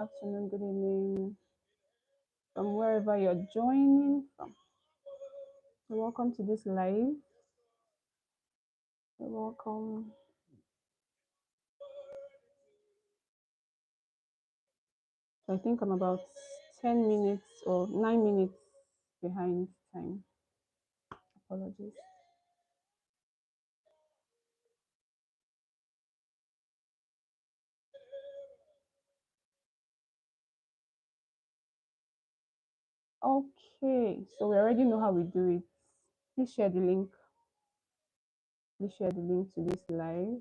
Afternoon, good evening, from wherever you're joining from. Welcome to this live. Welcome. So I think I'm about 10 minutes or 9 minutes behind time. Apologies. Okay, so we already know how we do it. Please share the link. Please share the link to this live.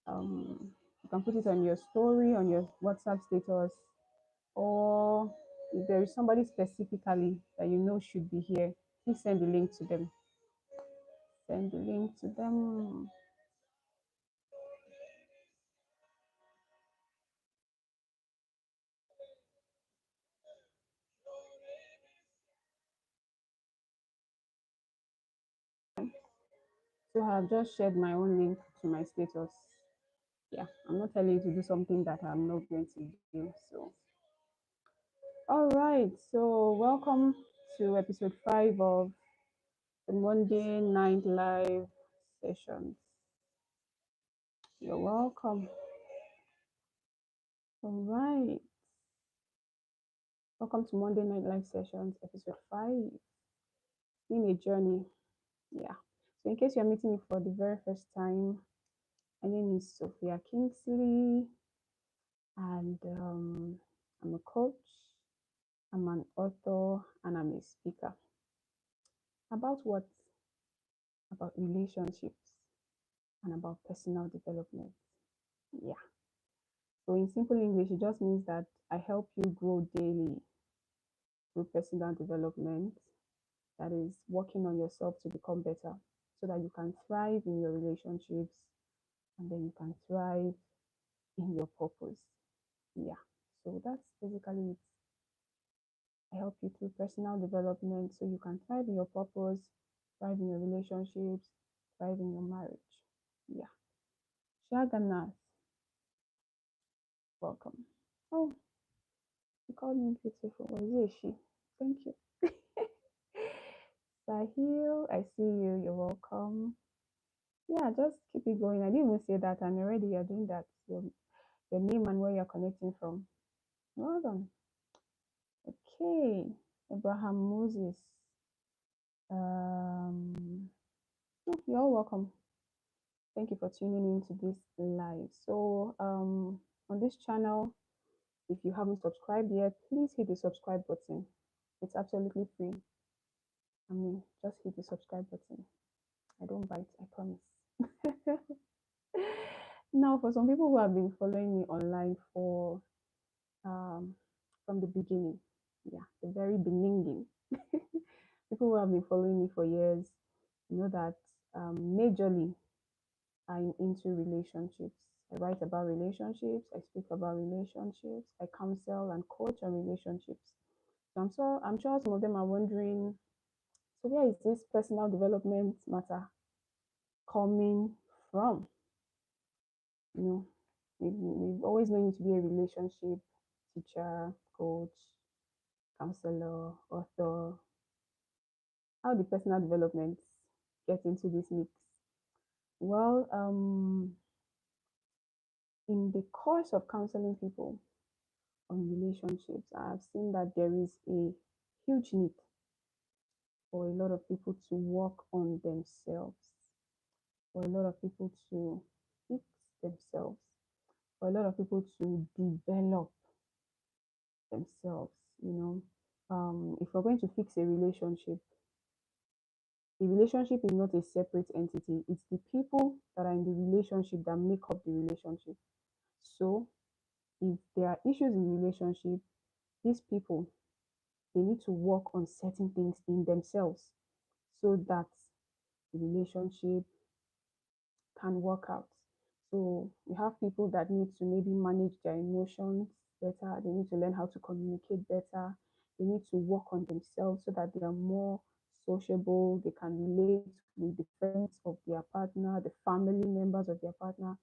You can put it on your story, on your WhatsApp status, or if there is somebody specifically that you know should be here, please send the link to them. Send the link to them. So I have just shared my own link to my status. Yeah, I'm not telling you to do something that I'm not going to do. So, all right. So, welcome to episode 5 of the Monday Night Live sessions. You're welcome. All right. Welcome to Monday Night Live sessions, episode 5. It's been a journey. Yeah. So, in case you're meeting me for the very first time, my name is Sophia Kingsley, and I'm a coach, I'm an author, and I'm a speaker. About what? About relationships and about personal development. Yeah. So, in simple English, it just means that I help you grow daily through personal development, that is, working on yourself to become better so that you can thrive in your relationships and then you can thrive in your purpose. Yeah. So, that's basically it. I help you through personal development so you can thrive in your purpose, thrive in your relationships, thrive in your marriage. Yeah. Shaganath, welcome. Oh, you called me beautiful. Was it a she? Thank you. Sahil, I see you. You're welcome. Yeah, just keep it going. I didn't even say that, and already you're doing that. Your name and where you're connecting from. Well done. Okay. Abraham Moses. You're all welcome. Thank you for tuning in to this live. So, on this channel, if you haven't subscribed yet, please hit the subscribe button. It's absolutely free. I mean, just hit the subscribe button. I don't bite, I promise. Now, for some people who have been following me online for um, from the beginning, yeah, the very beginning, people who have been following me for years, you know that majorly I'm into relationships. I write about relationships, I speak about relationships, I counsel and coach on relationships. I'm sure some of them are wondering, so where is this personal development matter coming from? You know, we've always known you to be a relationship teacher, coach, counselor, author. How did personal development get into this mix? Well, in the course of counseling people on relationships, I've seen that there is a huge need for a lot of people to work on themselves, for a lot of people to fix themselves, for a lot of people to develop themselves. You know, if we're going to fix a relationship, the relationship is not a separate entity. It's the people that are in the relationship that make up the relationship. So, if there are issues in relationship, these people they need to work on certain things in themselves so that the relationship can work out. So we have people that need to maybe manage their emotions better. They need to learn how to communicate better. They need to work on themselves so that they are more sociable. They can relate with the friends of their partner, the family members of their partner.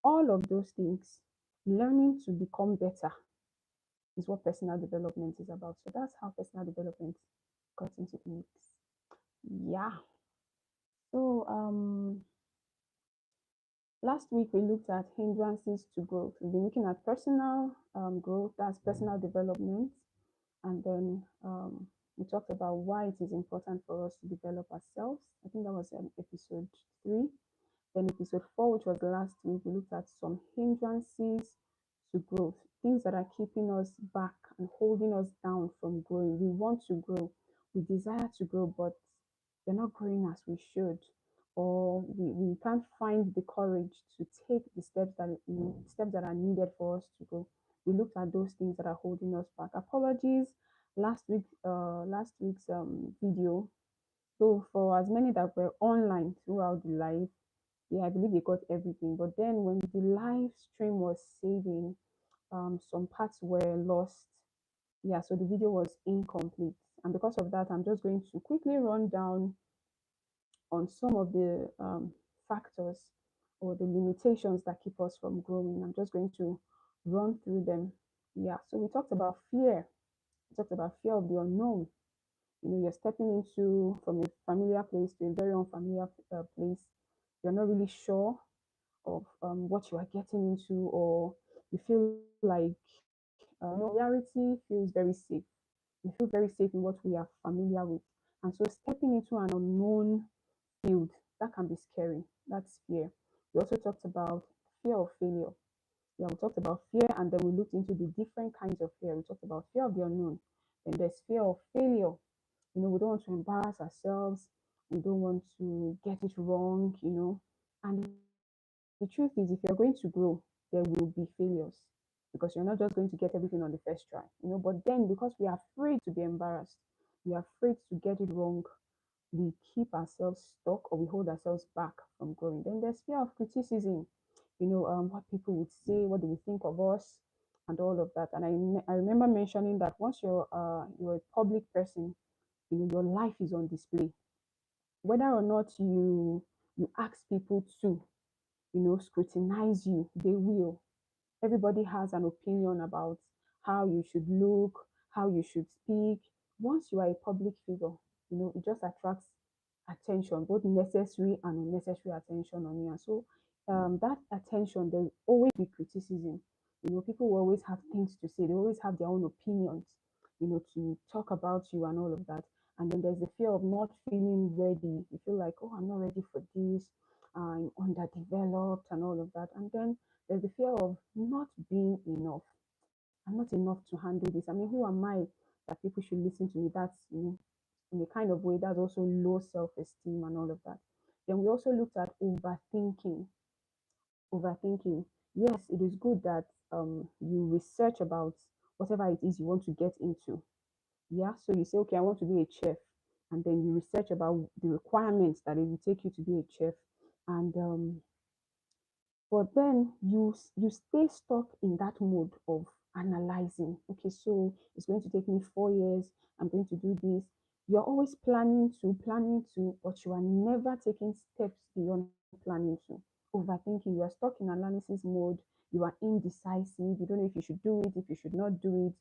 All of those things learning to become better is what personal development is about. So that's how personal development got into the mix. Yeah. So last week we looked at hindrances to growth. We've been looking at personal growth, that's personal development, and then we talked about why it is important for us to develop ourselves. I think that was episode 3. Then episode 4, which was last week, we looked at some hindrances to growth, things that are keeping us back and holding us down from growing. We want to grow, we desire to grow, but we're not growing as we should, or we can't find the courage to take the steps that steps that are needed for us to grow. We looked at those things that are holding us back. Apologies, last week's video. So for as many that were online throughout the live, yeah, I believe they got everything. But then when the live stream was saving, some parts were lost. Yeah, so the video was incomplete. And because of that, I'm just going to quickly run down on some of the factors or the limitations that keep us from growing. I'm just going to run through them. Yeah, so we talked about fear. We talked about fear of the unknown. You're stepping into from a familiar place to a very unfamiliar place. You're not really sure of what you are getting into, or you feel like familiarity feels very safe. We feel very safe in what we are familiar with. And so stepping into an unknown field, that can be scary. That's fear. We also talked about fear of failure. Yeah, we talked about fear, and then we looked into the different kinds of fear. We talked about fear of the unknown. Then there's fear of failure. We don't want to embarrass ourselves. We don't want to get it wrong. And the truth is, if you're going to grow, there will be failures, because you're not just going to get everything on the first try. But then, because we are afraid to be embarrassed, we are afraid to get it wrong, we keep ourselves stuck, or we hold ourselves back from growing. Then there's fear of criticism. What people would say, what they would think of us, and all of that. And I remember mentioning that once you're a public person, your life is on display. Whether or not you ask people to, scrutinize you, they will. Everybody has an opinion about how you should look, how you should speak. Once you are a public figure, it just attracts attention, both necessary and unnecessary attention on you. And so that attention, there will always be criticism. People will always have things to say. They always have their own opinions, to talk about you and all of that. And then there's the fear of not feeling ready. You feel like, oh, I'm not ready for this. I'm underdeveloped and all of that. And then there's the fear of not being enough. I'm not enough to handle this. I mean, who am I that people should listen to me? That's, in a kind of way, that's also low self esteem and all of that. Then we also looked at overthinking. Overthinking. Yes, it is good that you research about whatever it is you want to get into. Yeah, so you say, okay, I want to be a chef, and then you research about the requirements that it will take you to be a chef, and but then you stay stuck in that mode of analyzing. Okay, so it's going to take me 4 years. I'm going to do this. You're always planning to, but you are never taking steps beyond planning to. Overthinking. You are stuck in analysis mode. You are indecisive. You don't know if you should do it, if you should not do it.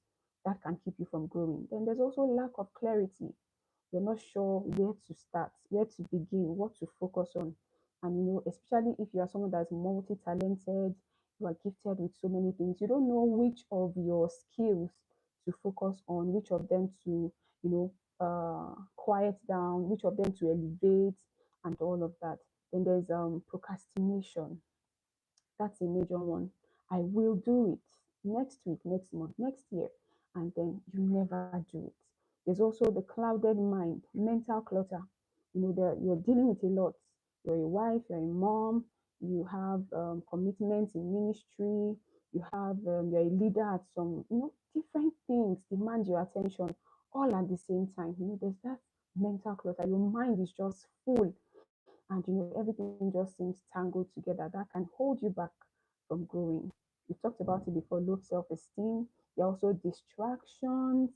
That can keep you from growing. Then there's also lack of clarity. You're not sure where to start, where to begin, what to focus on. And especially if you are someone that's multi-talented, you are gifted with so many things, you don't know which of your skills to focus on, which of them to, quiet down, which of them to elevate, and all of that. Then there's procrastination. That's a major one. I will do it next week, next month, next year, and then you never do it. There's also the clouded mind, mental clutter. You're dealing with a lot. You're a wife, you're a mom, you have commitments in ministry, you're a leader at some, different things demand your attention all at the same time. There's that mental clutter. Your mind is just full, and everything just seems tangled together. That can hold you back from growing. We talked about it before. Low self-esteem. There are also distractions.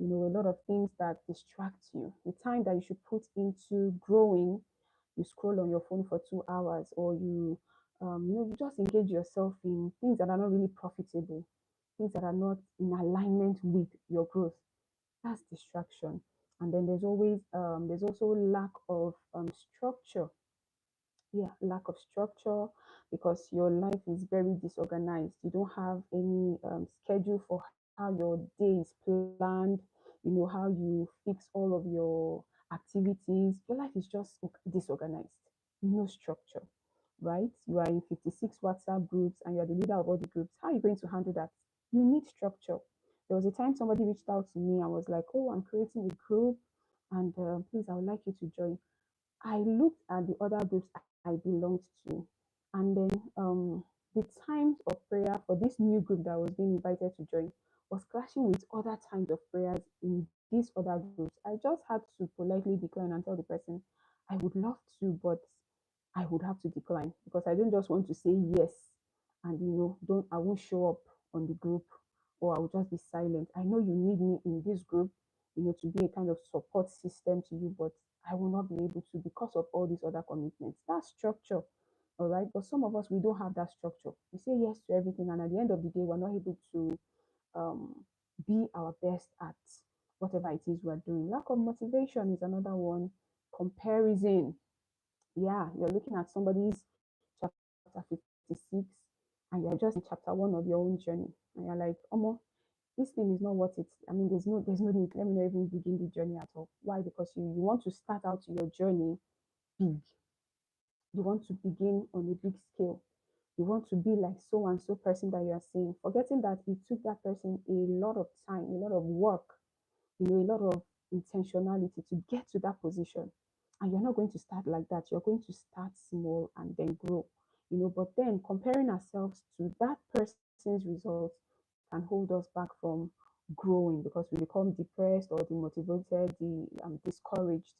A lot of things that distract you. The time that you should put into growing, you scroll on your phone for 2 hours, or You just engage yourself in things that are not really profitable, things that are not in alignment with your growth. That's distraction. And then there's also lack of structure. Yeah, lack of structure, because your life is very disorganized. You don't have any schedule for how your day is planned, how you fix all of your activities. Your life is just disorganized, no structure, right? You are in 56 WhatsApp groups and you're the leader of all the groups. How are you going to handle that? You need structure. There was a time somebody reached out to me and was like, oh, I'm creating a group, and please, I would like you to join. I looked at the other groups I belonged to, and then the times of prayer for this new group that I was being invited to join was clashing with other times of prayers in these other groups. I just had to politely decline and tell the person, I would love to, but I would have to decline, because I don't just want to say yes and don't I won't show up on the group, or I will just be silent. I know you need me in this group, to be a kind of support system to you, but I will not be able to because of all these other commitments. That's structure. All right. But some of us, we don't have that structure. We say yes to everything, and at the end of the day, we're not able to um, be our best at whatever it is we're doing. Lack of motivation is another one. Comparison. Yeah, you're looking at somebody's chapter 56 and you're just in chapter one of your own journey. And you're like, Omo, this thing is not worth it. I mean, there's no need. Let me not even begin the journey at all. Why? Because you want to start out your journey big. You want to begin on a big scale. You want to be like so and so person that you are saying, forgetting that it took that person a lot of time, a lot of work, a lot of intentionality to get to that position. And you're not going to start like that. You're going to start small and then grow. But then comparing ourselves to that person's results can hold us back from growing, because we become depressed or demotivated, discouraged,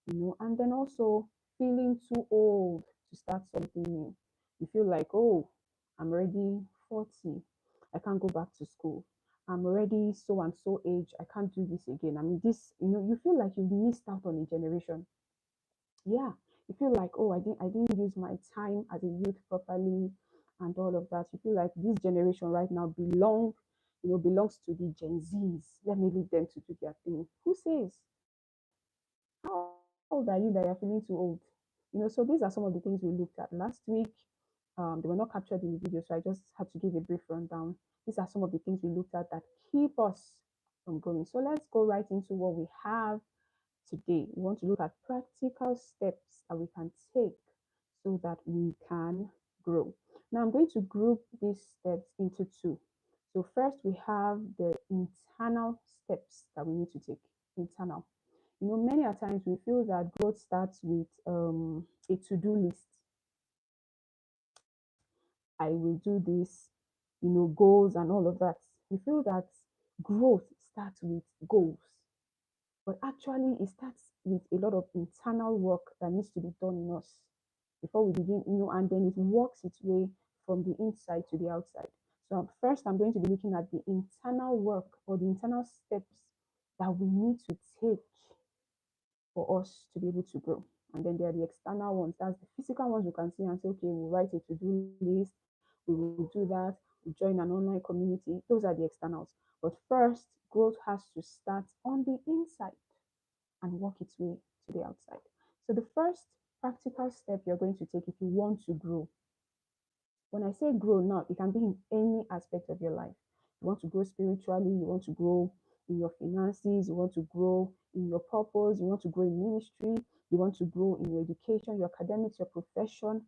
and then also feeling too old to start something new. You feel like, oh, I'm already 40. I can't go back to school. I'm already so and so age. I can't do this again. I mean, you feel like you've missed out on a generation. Yeah, you feel like, oh, I didn't use my time as a youth properly and all of that. You feel like this generation right now belongs to the Gen Zs. Let me leave them to do their thing. Who says? How old are you that you're feeling too old? So these are some of the things we looked at last week. They were not captured in the video, so I just had to give a brief rundown. These are some of the things we looked at that keep us from growing. So let's go right into what we have today. We want to look at practical steps that we can take so that we can grow. Now, I'm going to group these steps into two. So, first, we have the internal steps that we need to take. Internal. Many a times we feel that growth starts with a to do list. I will do this, goals and all of that. We feel that growth starts with goals, but actually it starts with a lot of internal work that needs to be done in us before we begin, and then it works its way from the inside to the outside. So first, I'm going to be looking at the internal work or the internal steps that we need to take for us to be able to grow. And then there are the external ones. That's the physical ones we can see and say, okay, we'll write a to-do list, we will do that, we'll join an online community. Those are the externals. But first, growth has to start on the inside and work its way to the outside. So the first practical step you're going to take if you want to grow. When I say grow now, it can be in any aspect of your life. You want to grow spiritually, you want to grow in your finances, you want to grow in your purpose, you want to grow in ministry, you want to grow in your education, your academics, your profession,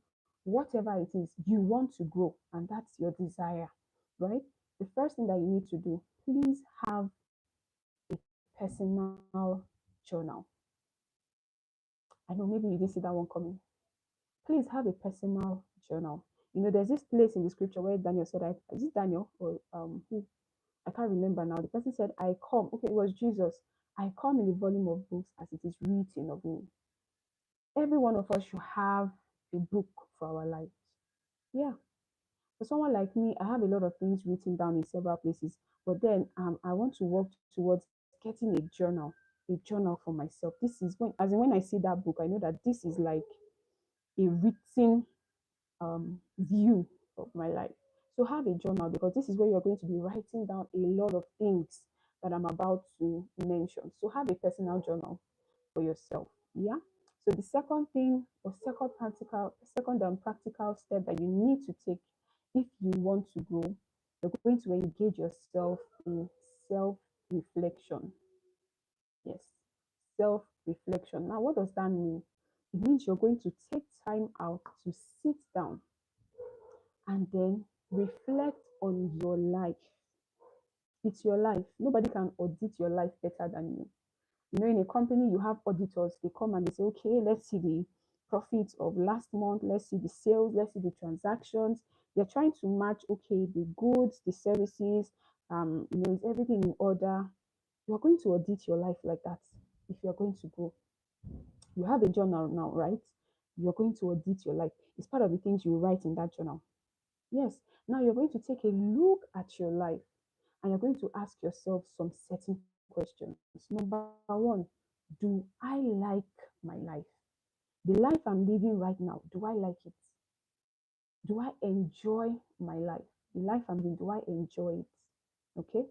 whatever it is, you want to grow, and that's your desire, right? The first thing that you need to do, please have a personal journal. I know maybe you didn't see that one coming. Please have a personal journal. There's this place in the scripture where Daniel said, is it Daniel or who? I can't remember now. The person said, I come. Okay, it was Jesus. I come in the volume of books as it is written of me. Every one of us should have a book for our lives. Yeah. For someone like me, I have a lot of things written down in several places, but then I want to work towards getting a journal for myself. This is when, as in when I see that book, I know that this is like a written view of my life. So have a journal because this is where you're going to be writing down a lot of things that I'm about to mention. So have a personal journal for yourself. Yeah. So the second thing or second and practical step that you need to take if you want to grow, you're going to engage yourself in self-reflection. Yes, self-reflection. Now, what does that mean? It means you're going to take time out to sit down and then reflect on your life. It's your life. Nobody can audit your life better than you. You know, in a company, you have auditors. They come and they say, okay, let's see the profits of last month. Let's see the sales. Let's see the transactions. They're trying to match, okay, the goods, the services. Is everything in order? You're going to audit your life like that if you're going to grow. You have a journal now, right? You're going to audit your life. It's part of the things you write in that journal. Yes. Now you're going to take a look at your life and you're going to ask yourself some certain questions. Number one, do I like my life? The life I'm living right now, do I like it? Do I enjoy my life? The life I'm living, do I enjoy it? Okay.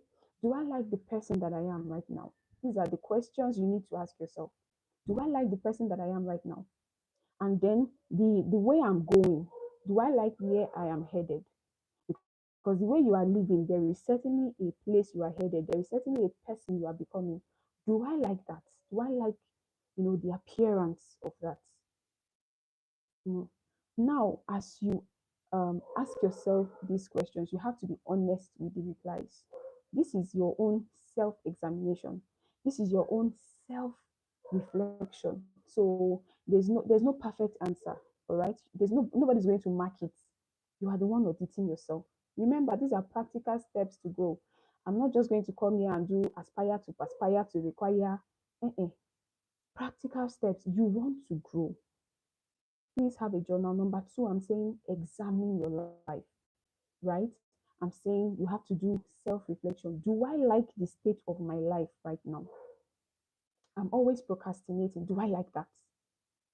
Do I like the person that I am right now? These are the questions you need to ask yourself. Do I like the person that I am right now? And then the way I'm going, do I like where I am headed? Because the way you are living, there is certainly a place you are headed. There is certainly a person you are becoming. Do I like that? Do I like, the appearance of that? Mm. Now, as you ask yourself these questions, you have to be honest with the replies. This is your own self examination. This is your own self reflection. So there's no perfect answer. All right. Nobody's going to mark it. You are the one auditing yourself. Remember, these are practical steps to grow. I'm not just going to come here and do aspire to require. Practical steps. You want to grow, please have a journal. Number two, I'm saying examine your life, right? I'm saying you have to do self reflection. Do I like the state of my life right now? I'm always procrastinating. Do I like that?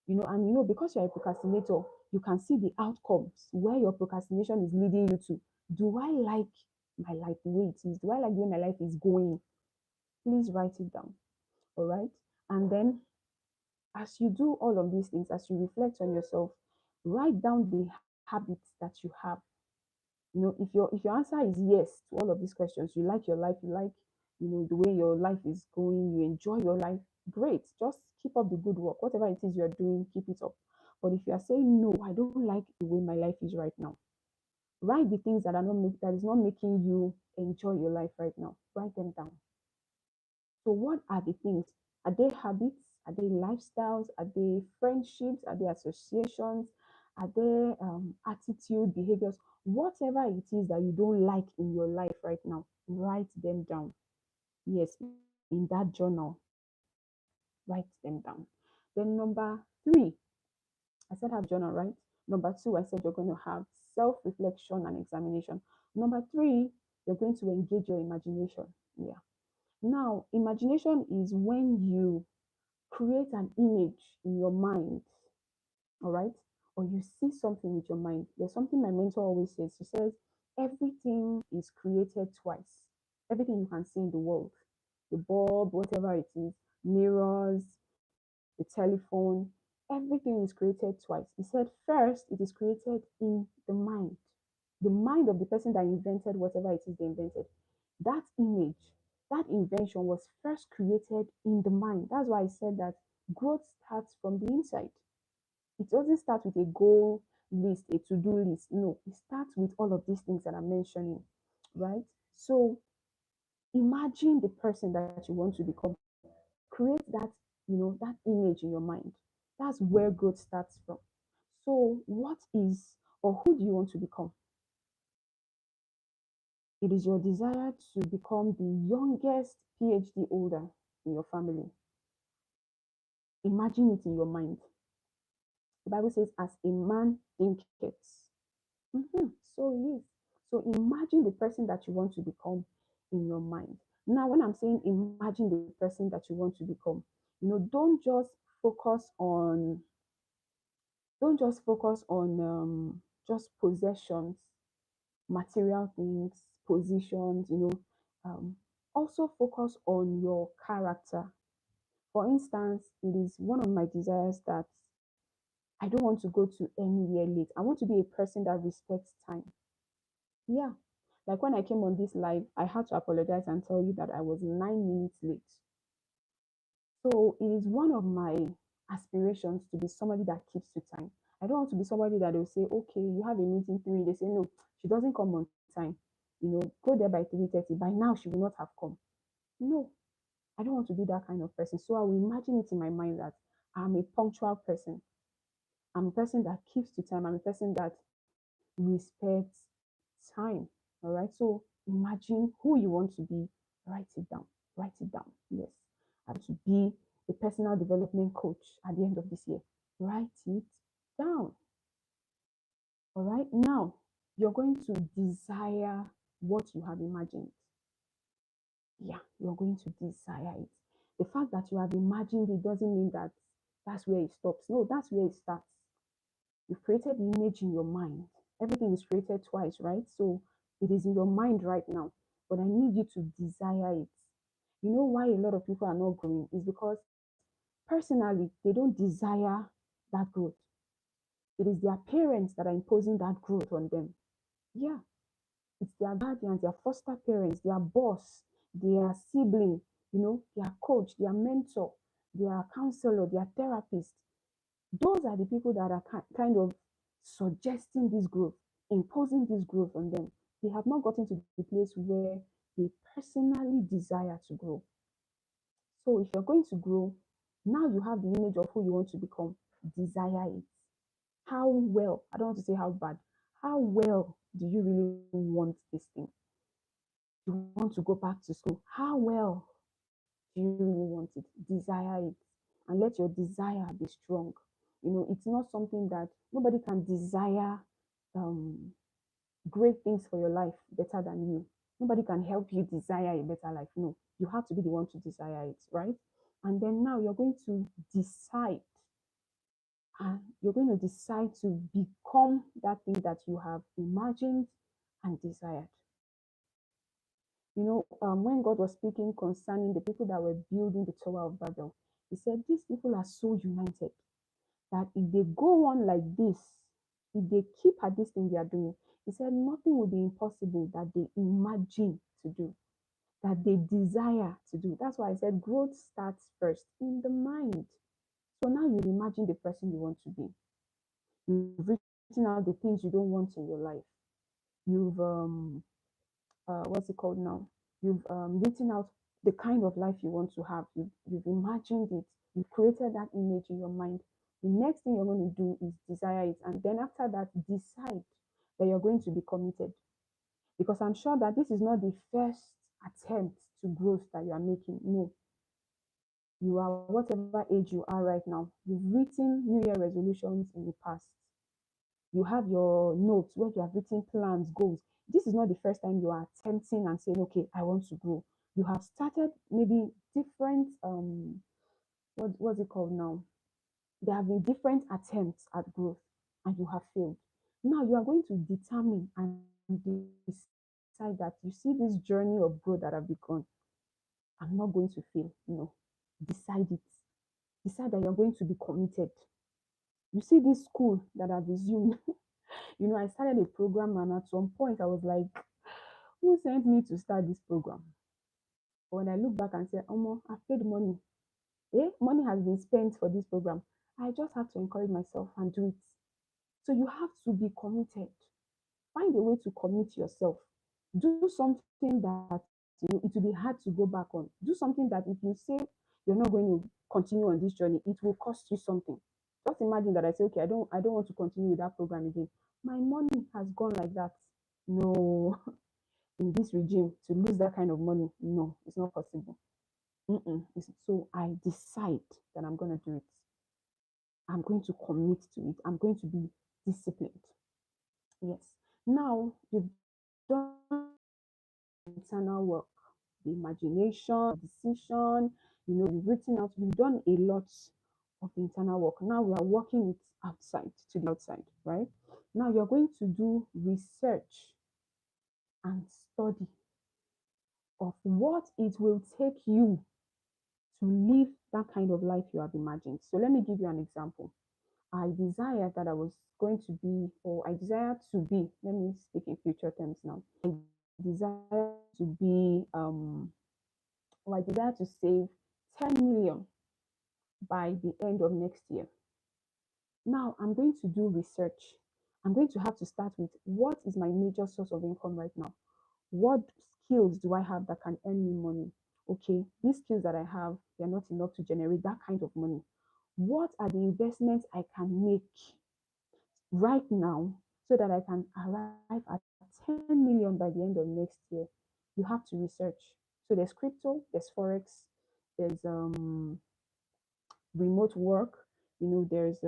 Because you're a procrastinator, you can see the outcomes where your procrastination is leading you to. Do I like my life the way it is? Do I like the way my life is going? Please write it down. All right. And then as you do all of these things, as you reflect on yourself, write down the habits that you have. If your answer is yes to all of these questions, you like your life, you like, the way your life is going, you enjoy your life, great. Just keep up the good work. Whatever it is you're doing, keep it up. But if you are saying no, I don't like the way my life is right now, write the things that is not making you enjoy your life right now. Write them down. So what are the things? Are they habits? Are they lifestyles? Are they friendships? Are they associations? Are there attitude, behaviors? Whatever it is that you don't like in your life right now, write them down. Yes, in that journal, write them down. Then number three, I said have journal, right? Number two, I said you're going to have self-reflection and examination. Number three, you're going to engage your imagination. Yeah. Now, imagination is when you create an image in your mind, all right? Or you see something with your mind. There's something my mentor always says. She says, everything is created twice. Everything you can see in the world, the bulb, whatever it is, mirrors, the telephone, everything is created twice. He said, first, it is created in the mind of the person that invented whatever it is they invented. That image, that invention was first created in the mind. That's why I said that growth starts from the inside. It doesn't start with a goal list, a to-do list. No, it starts with all of these things that I'm mentioning, right? So imagine the person that you want to become. Create that image in your mind. That's where growth starts from. So what is or who do you want to become? It is your desire to become the youngest PhD holder in your family. Imagine it in your mind. The Bible says, as a man thinketh. So it is. So imagine the person that you want to become in your mind. Now, when I'm saying imagine the person that you want to become, don't just focus on just possessions, material things, positions, um, also focus on your character. For instance, it is one of my desires that I don't want to go to anywhere late. I want to be a person that respects time. Yeah. Like when I came on this live, I had to apologize and tell you that I was 9 minutes late. So it is one of my aspirations to be somebody that keeps to time. I don't want to be somebody that will say, okay, you have a meeting three. They say, no, she doesn't come on time. Go there by 3:30. By now, she will not have come. No, I don't want to be that kind of person. So I will imagine it in my mind that I'm a punctual person. I'm a person that keeps to time. I'm a person that respects time. All right. So imagine who you want to be. Write it down. Write it down. Yes. I want to be a personal development coach at the end of this year. Write it down. All right. Now you're going to desire what you have imagined. Yeah, you're going to desire it. The fact that you have imagined it doesn't mean that that's where it stops. No, that's where it starts. You've created the image in your mind. Everything is created twice, right? So it is in your mind right now. But I need you to desire it. You know why a lot of people are not growing? Is because personally, they don't desire that growth. It is their parents that are imposing that growth on them. Yeah, it's their guardians, their foster parents, their boss, their sibling, their coach, their mentor, their counselor, their therapist. Those are the people that are kind of suggesting this growth, imposing this growth on them. They have not gotten to the place where they personally desire to grow. So if you're going to grow, now you have the image of who you want to become. Desire it. How well, I don't want to say how bad, how well do you really want this thing? You want to go back to school. How well do you really want it? Desire it. And let your desire be strong. It's not something that nobody can desire um, great things for your life better than you. Nobody can help you desire a better life. No, you have to be the one to desire it, right? And then now you're going to decide, and you're going to decide to become that thing that you have imagined and desired. When God was speaking concerning the people that were building the Tower of Babel, He said, these people are so united that if they go on like this, if they keep at this thing they are doing, He said, nothing will be impossible that they imagine to do, that they desire to do. That's why I said growth starts first in the mind. So now you imagine the person you want to be. You've written out the things you don't want in your life. You've what's it called now? You've written out the kind of life you want to have. You've imagined it. You've created that image in your mind. The next thing you're going to do is desire it. And then after that, decide that you're going to be committed. Because I'm sure that this is not the first attempt to growth that you are making. No. You are whatever age you are right now. You've written New Year resolutions in the past. You have your notes where you have written plans, goals. This is not the first time you are attempting and saying, okay, I want to grow. You have started maybe different what's it called now? There have been different attempts at growth and you have failed. Now you are going to determine and decide that you see this journey of growth that I've begun. I'm not going to fail. No. Decide it. Decide that you're going to be committed. You see this school that I've resumed. I started a program, and at some point I was like, who sent me to start this program? But when I look back and say, oh, I've paid money. Money has been spent for this program. I just have to encourage myself and do it. So you have to be committed. Find a way to commit yourself. Do something that it will be hard to go back on. Do something that if you say you're not going to continue on this journey, it will cost you something. Just imagine that I say, okay, I don't want to continue with that program again. My money has gone like that. No, in this regime, to lose that kind of money, no, it's not possible. So I decide that I'm going to do it. I'm going to commit to it. I'm going to be disciplined. Yes. Now you've done internal work, the imagination, decision, you've written out, you've done a lot of internal work. Now we are working it outside to the outside, right? Now you're going to do research and study of what it will take you to live that kind of life you have imagined. So let me give you an example. I desired that I was going to be, or I desire to be, let me speak in future terms now. I desire to be, or I desire to save 10 million by the end of next year. Now I'm going to do research. I'm going to have to start with what is my major source of income right now? What skills do I have that can earn me money? Okay, these skills that I have, they're not enough to generate that kind of money. What are the investments I can make right now so that I can arrive at 10 million by the end of next year? You have to research. So there's crypto, there's forex, there's remote work, there's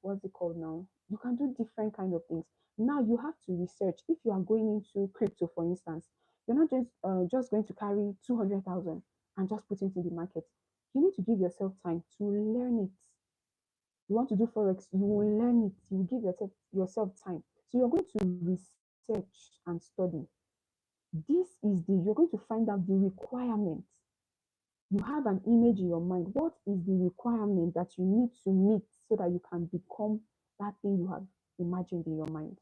what's it called now? You can do different kind of things. Now you have to research. If you are going into crypto, for instance, you're not just going to carry 200,000 and just put it in the market. You need to give yourself time to learn it. You want to do forex, you will learn it. You will give yourself time. So you're going to research and study. You're going to find out the requirements. You have an image in your mind. What is the requirement that you need to meet so that you can become that thing you have imagined in your mind?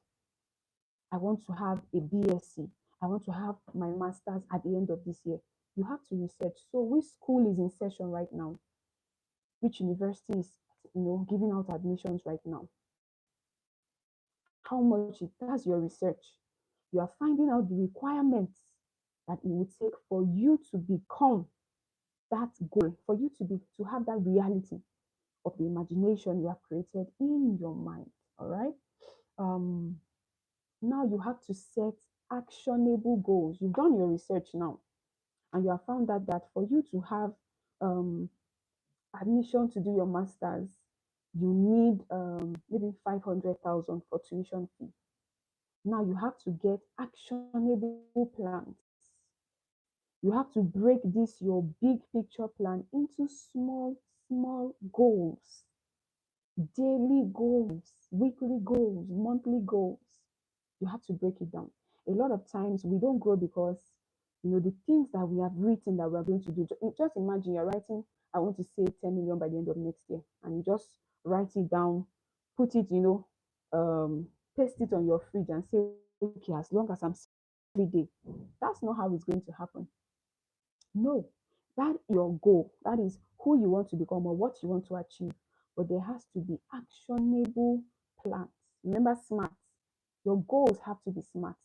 I want to have a BSc. I want to have my master's at the end of this year. You have to research. So which school is in session right now? Which university is giving out admissions right now? How much that's your research. You are finding out the requirements that it would take for you to become that goal, for you to have that reality of the imagination you have created in your mind. All right. Um, Now you have to set actionable goals. You've done your research now, and you have found out that for you to have um, admission to do your masters, you need maybe 500,000 for tuition fee. Now you have to get actionable plans. You have to break this your big picture plan into small, small goals, daily goals, weekly goals, monthly goals. You have to break it down. A lot of times we don't grow because the things that we have written that we are going to do. Just imagine you're writing, I want to save 10 million by the end of next year, and you just write it down, put it, paste it on your fridge and say, okay, as long as I'm every day. That's not how it's going to happen. No, that your goal. That is who you want to become or what you want to achieve. But there has to be actionable plans. Remember, smart. Your goals have to be smart.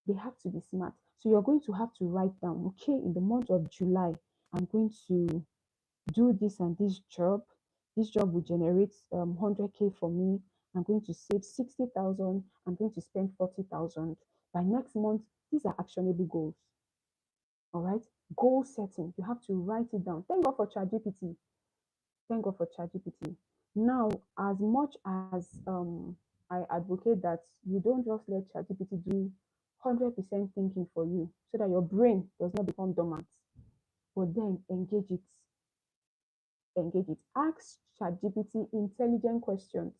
They have to be smart. So you're going to have to write down, okay, in the month of July, I'm going to do this and this job. This job will generate 100K for me. I'm going to save 60,000. I'm going to spend 40,000. By next month, these are actionable goals. All right. Goal setting. You have to write it down. Thank God for ChatGPT. Thank God for ChatGPT. Now, as much as I advocate that you don't just let ChatGPT do 100% thinking for you so that your brain does not become dormant, but then engage it. Engage it. Ask ChatGPT intelligent questions.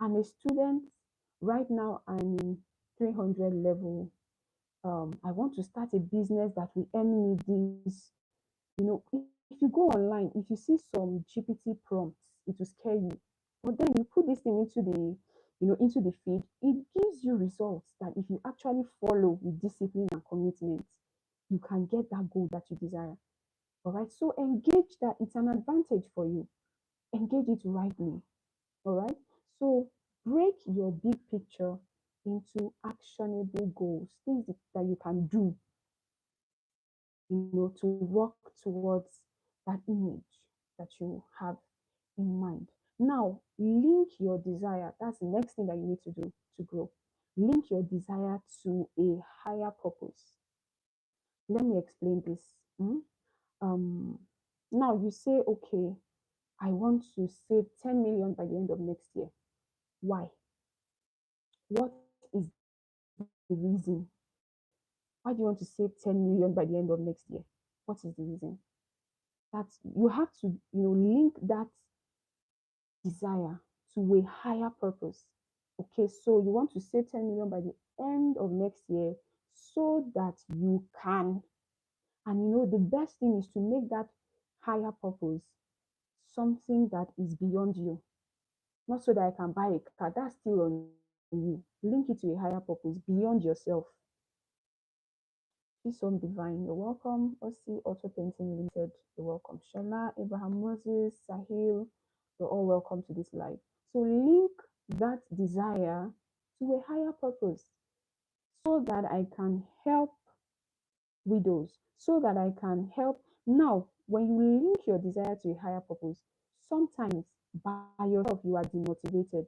I'm a student. Right now, I'm in 300 level. I want to start a business that will earn me this. If you go online, if you see some GPT prompts, it will scare you. But then you put this thing into the feed, it gives you results that if you actually follow with discipline and commitment, you can get that goal that you desire. All right. So engage that. It's an advantage for you. Engage it rightly. All right. So break your big picture into actionable goals, things that you can do to work towards that image that you have in mind. Now, link your desire. That's the next thing that you need to do to grow. Link your desire to a higher purpose. Let me explain this. Um, Now you say, okay, I want to save 10 million by the end of next year. Why? What is the reason? Why do you want to save 10 million by the end of next year? What is the reason? That you have to, link that desire to a higher purpose. Okay, so you want to save 10 million by the end of next year so that you can. And the best thing is to make that higher purpose something that is beyond you. Not so that I can buy a car, that's still on you. Link it to a higher purpose beyond yourself. Peace home divine, you're welcome. OC Auto Painting Limited, you're welcome. Shola, Abraham Moses, Sahil, you're all welcome to this live. So link that desire to a higher purpose so that I can help widows, so that I can help. Now, when you link your desire to a higher purpose, sometimes by yourself you are demotivated.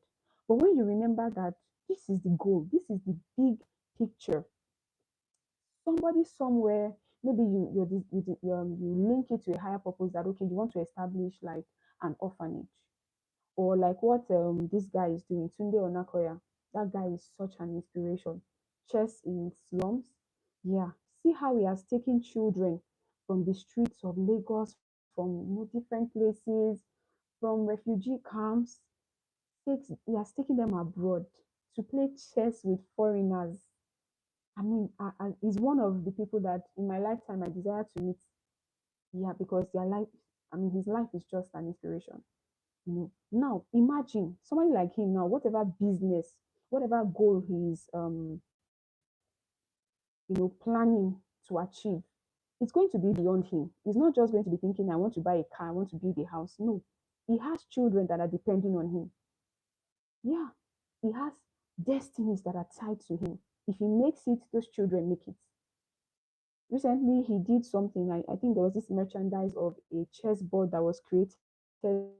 But when you remember that this is the goal, this is the big picture, somebody somewhere, maybe you link it to a higher purpose that okay, you want to establish like an orphanage, or like what this guy is doing, Tunde Onakoya. That guy is such an inspiration. Chess in slums. Yeah. See how he has taken children from the streets of Lagos, from different places, from refugee camps. He has taken them abroad to play chess with foreigners. I mean, he's one of the people that in my lifetime I desire to meet. Yeah, because their life, I mean, his life is just an inspiration. Now imagine somebody like him now, whatever business, whatever goal he's planning to achieve, it's going to be beyond him. He's not just going to be thinking, I want to buy a car, I want to build a house. No, he has children that are depending on him. Yeah, he has destinies that are tied to him. If he makes it, those children make it. Recently, he did something. I think there was this merchandise of a chessboard that was created purpose.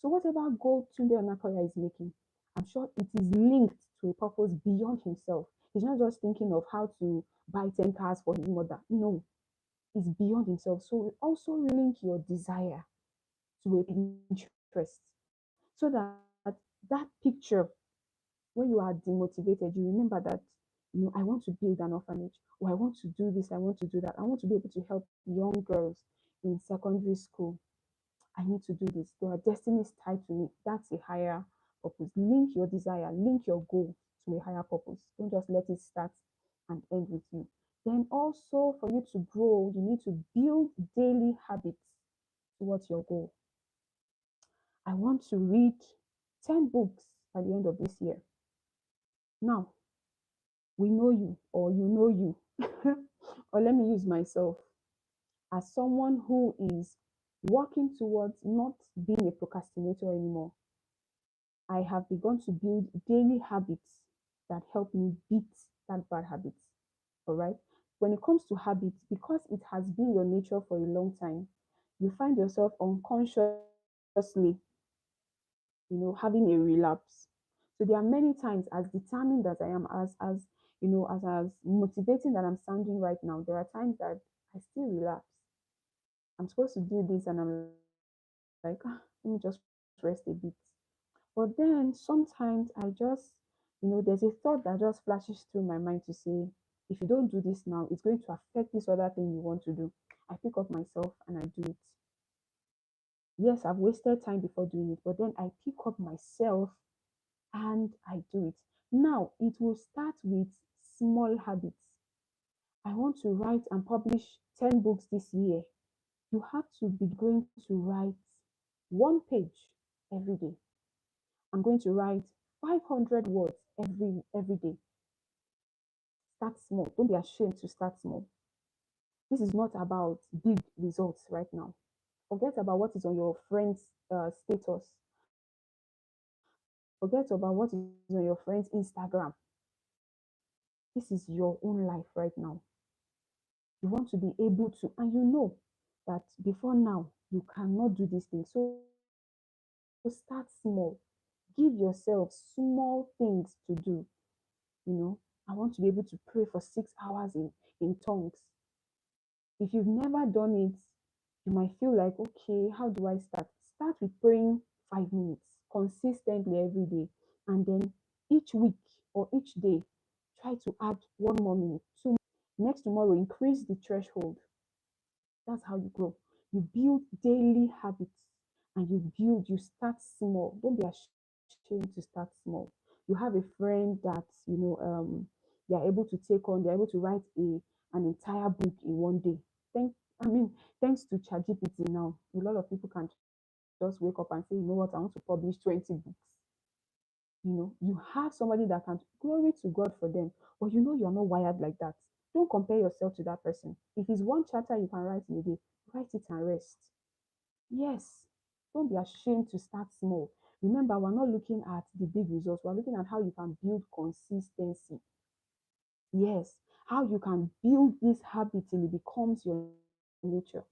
So whatever goal Tunde Onakoya is making, I'm sure it is linked to a purpose beyond himself. He's not just thinking of how to buy 10 cars for his mother. No, it's beyond himself. So also link your desire to a interest so that that picture, when you are demotivated, you remember that I want to build an orphanage, or I want to do this, I want to do that, I want to be able to help young girls in secondary school. I need to do this. There are destinies tied to it. That's a higher purpose. Link your desire, link your goal to a higher purpose. Don't just let it start and end with you. Then also for you to grow, you need to build daily habits towards your goal. I want to read 10 books by the end of this year. Now, we know you, or you know you. Or let me use myself as someone who is working towards not being a procrastinator anymore. I have begun to build daily habits that help me beat that bad habits. All right. When it comes to habits, because it has been your nature for a long time, you find yourself unconsciously, having a relapse. So there are many times, as determined as I am, as motivating that I'm sounding right now, there are times that I still relapse. I'm supposed to do this, and I'm like, let me just rest a bit. But then sometimes I just, there's a thought that just flashes through my mind to say, if you don't do this now, it's going to affect this other thing you want to do. I pick up myself and I do it. Yes, I've wasted time before doing it, but then I pick up myself and I do it. Now, it will start with small habits. I want to write and publish 10 books this year. You have to be going to write one page every day. I'm going to write 500 words every day. Start small. Don't be ashamed to start small. This is not about big results right now. Forget about what is on your friend's status. Forget about what is on your friend's Instagram. This is your own life right now. You want to be able to, and you know that before now, you cannot do these things. So start small. Give yourself small things to do. I want to be able to pray for 6 hours in tongues. If you've never done it, you might feel like, okay, how do I start? Start with praying 5 minutes consistently every day. And then each week or each day, try to add 1 more minute. Next tomorrow, increase the threshold. That's how you grow. You build daily habits. and you build, you start small. Don't be ashamed to start small. You have a friend that, they are able to take on, they're able to write an entire book in one day. Thank, I mean, thanks to ChatGPT now, a lot of people can just wake up and say, you know what, I want to publish 20 books. You have somebody that can, glory to God for them, but you're not wired like that. Don't compare yourself to that person. If it's one chapter you can write in a day, write it and rest. Yes, don't be ashamed to start small. Remember, we're not looking at the big results, we're looking at how you can build consistency. Yes, how you can build this habit till it becomes your nature.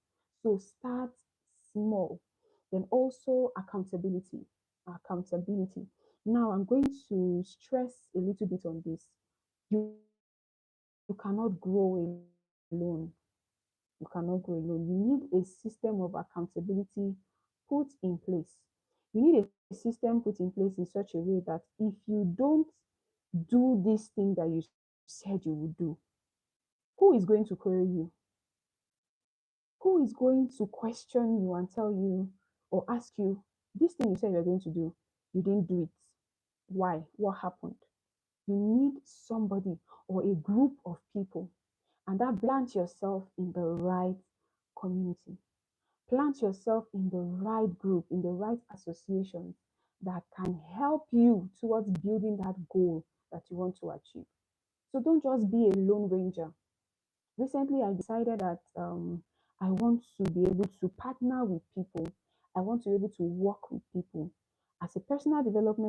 So start small. Then also accountability. Accountability. Now I'm going to stress a little bit on this. You cannot grow alone. You cannot grow alone. You need a system of accountability put in place. You need a system put in place in such a way that if you don't do this thing that you said you would do, who is going to query you? Who is going to question you and tell you or ask you, this thing you said you're going to do, you didn't do it. Why? What happened? You need somebody or a group of people, and that plant yourself in the right community. Plant yourself in the right group, in the right association that can help you towards building that goal that you want to achieve. So don't just be a lone ranger. Recently, I decided that I want to be able to partner with people. I want to be able to work with people. As a personal development